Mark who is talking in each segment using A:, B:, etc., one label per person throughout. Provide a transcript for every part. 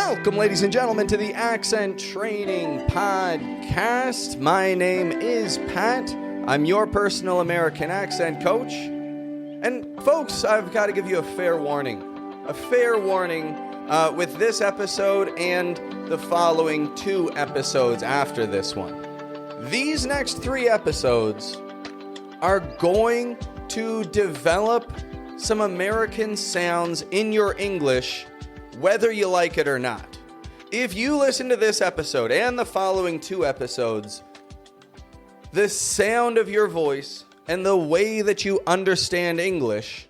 A: Welcome, ladies and gentlemen, to the Accent Training Podcast. My name is Pat. I'm your personal American accent coach. And folks, I've got to give you a fair warning. With this episode and the following 2 episodes after this one. These next 3 episodes are going to develop some American sounds in your English, whether you like it or not. If you listen to this episode and the following 2 episodes, the sound of your voice and the way that you understand English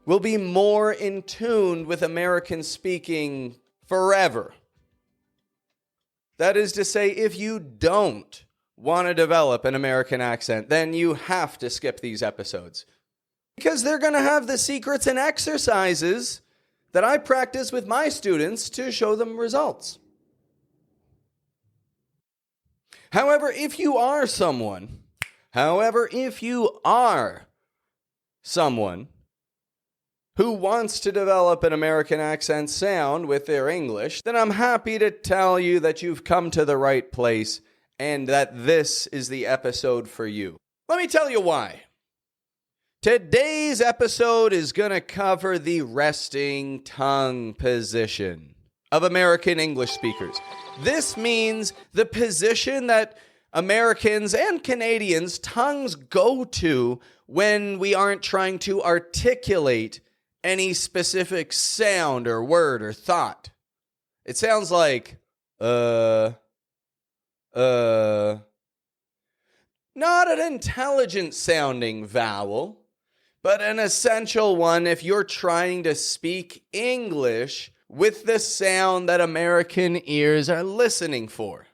A: will be more in tune with American speaking forever. That is to say, if you don't want to develop an American accent, then you have to skip these episodes. Because they're going to have the secrets and exercises that I practice with my students to show them results. However, if you are someone who wants to develop an American accent sound with their English, then I'm happy to tell you that you've come to the right place and that this is the episode for you. Let me tell you why. Today's episode is going to cover the resting tongue position of American English speakers. This means the position that Americans and Canadians' tongues go to when we aren't trying to articulate any specific sound or word or thought. It sounds like, not an intelligent sounding vowel, but an essential one if you're trying to speak English with the sound that American ears are listening for.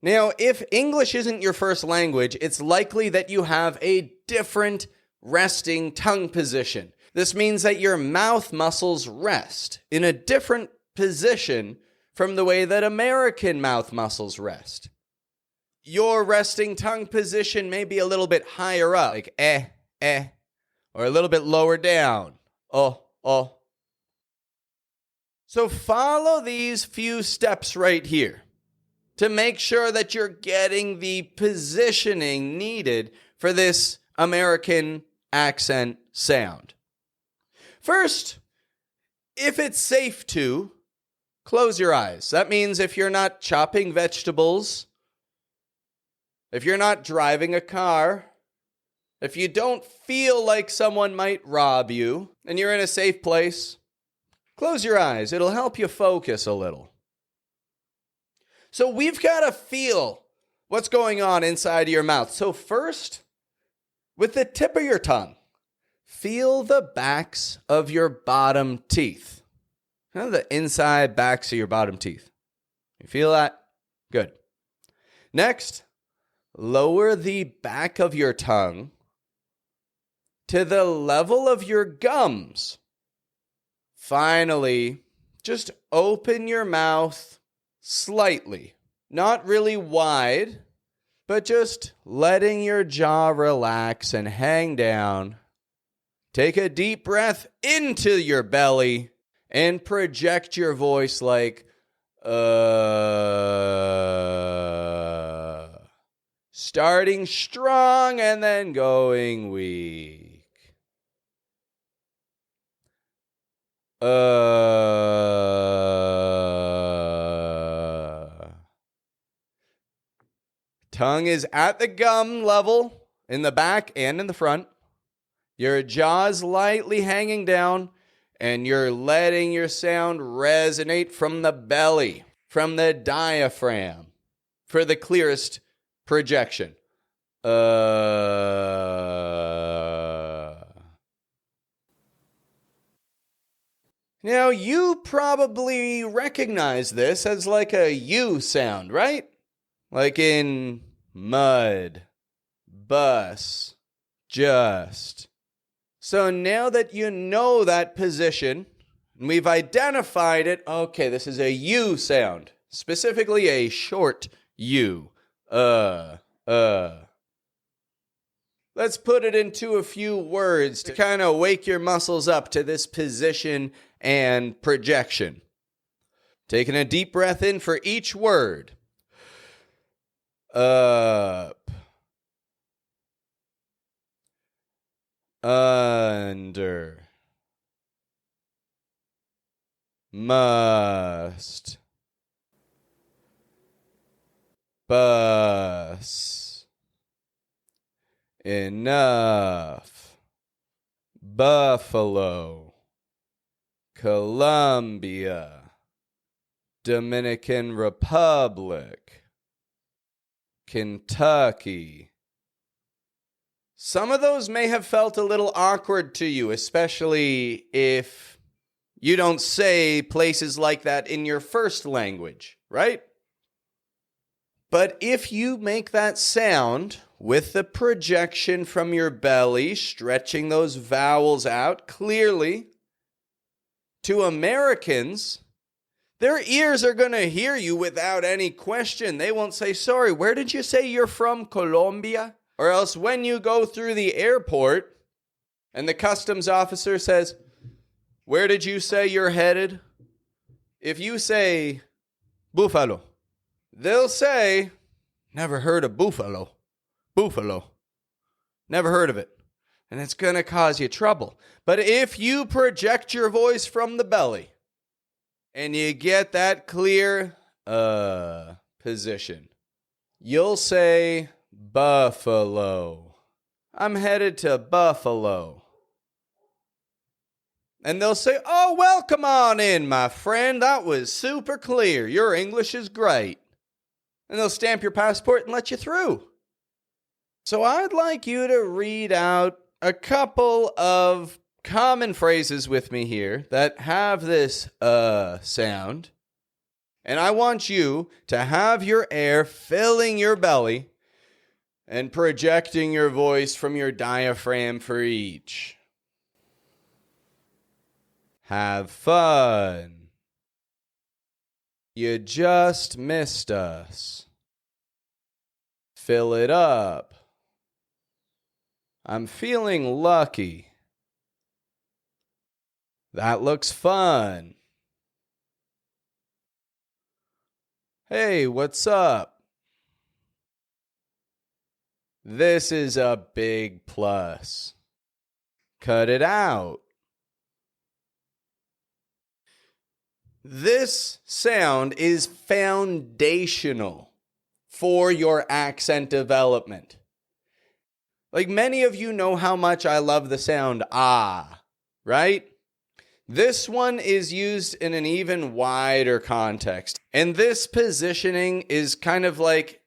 A: Now, if English isn't your first language, it's likely that you have a different resting tongue position. This means that your mouth muscles rest in a different position from the way that American mouth muscles rest. Your resting tongue position may be a little bit higher up, like or a little bit lower down, oh. So follow these few steps right here to make sure that you're getting the positioning needed for this American accent sound. First, if it's safe to, close your eyes. That means if you're not chopping vegetables, if you're not driving a car, if you don't feel like someone might rob you, and you're in a safe place, close your eyes. It'll help you focus a little. So we've got to feel what's going on inside of your mouth. So first, with the tip of your tongue, feel the backs of your bottom teeth. The inside backs of your bottom teeth. You feel that? Good. Next, lower the back of your tongue to the level of your gums. Finally, just open your mouth slightly. Not really wide, but just letting your jaw relax and hang down. Take a deep breath into your belly and project your voice like, starting strong and then going weak. Tongue is at the gum level in the back and in the front. Your jaw's lightly hanging down, and you're letting your sound resonate from the belly, from the diaphragm, for the clearest projection. Now, you probably recognize this as like a U sound, right? Like in mud, bus, just. So now that you know that position, and we've identified it, okay, this is a U sound, specifically a short U. Let's put it into a few words to kind of wake your muscles up to this position and projection. Taking a deep breath in for each word. Up. Under. Must. Bus. Enough. Buffalo. Colombia. Dominican Republic. Kentucky. Some of those may have felt a little awkward to you, especially if you don't say places like that in your first language, right? But if you make that sound with the projection from your belly, stretching those vowels out clearly, to Americans, their ears are going to hear you without any question. They won't say, sorry, where did you say you're from, Colombia? Or else when you go through the airport and the customs officer says, where did you say you're headed? If you say, Buffalo, they'll say, never heard of Buffalo. Buffalo. Never heard of it. And it's going to cause you trouble. But if you project your voice from the belly and you get that clear position, you'll say, Buffalo. I'm headed to Buffalo. And they'll say, oh, welcome on in, my friend. That was super clear. Your English is great. And they'll stamp your passport and let you through. So I'd like you to read out a couple of common phrases with me here that have this sound. And I want you to have your air filling your belly and projecting your voice from your diaphragm for each. Have fun. You just missed us. Fill it up. I'm feeling lucky. That looks fun. Hey, what's up? This is a big plus. Cut it out. This sound is foundational for your accent development. Like many of you know how much I love the sound ah, right? This one is used in an even wider context. And this positioning is kind of like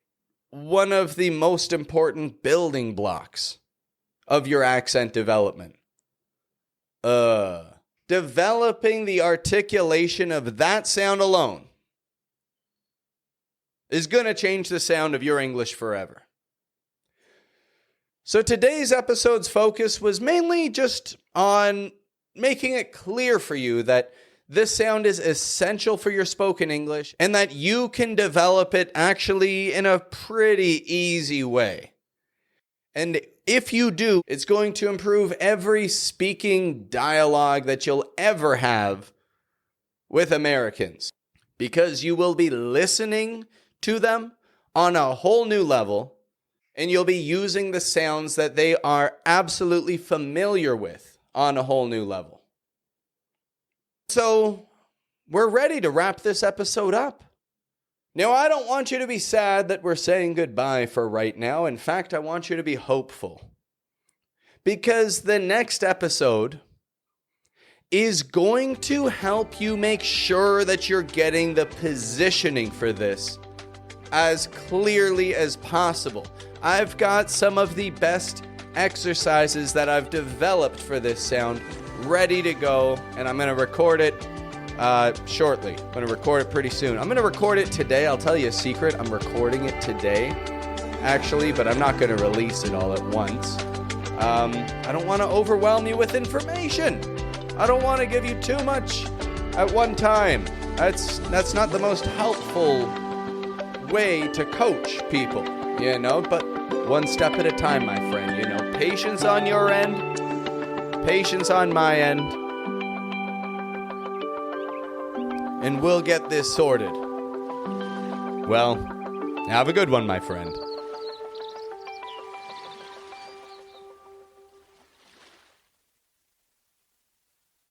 A: one of the most important building blocks of your accent development. Developing the articulation of that sound alone is going to change the sound of your English forever. So today's episode's focus was mainly just on making it clear for you that this sound is essential for your spoken English and that you can develop it actually in a pretty easy way. And if you do, it's going to improve every speaking dialogue that you'll ever have with Americans, because you will be listening to them on a whole new level, and you'll be using the sounds that they are absolutely familiar with on a whole new level. So we're ready to wrap this episode up. Now, I don't want you to be sad that we're saying goodbye for right now. In fact, I want you to be hopeful. Because the next episode is going to help you make sure that you're getting the positioning for this as clearly as possible. I've got some of the best exercises that I've developed for this sound ready to go, and I'm going to record it shortly. I'm going to record it pretty soon. I'm going to record it today. I'll tell you a secret. I'm recording it today, actually, but I'm not going to release it all at once. I don't want to overwhelm you with information. I don't want to give you too much at one time. That's not the most helpful way to coach people, but one step at a time, my friend, Patience on your end, patience on my end, and we'll get this sorted. Well, have a good one, my friend.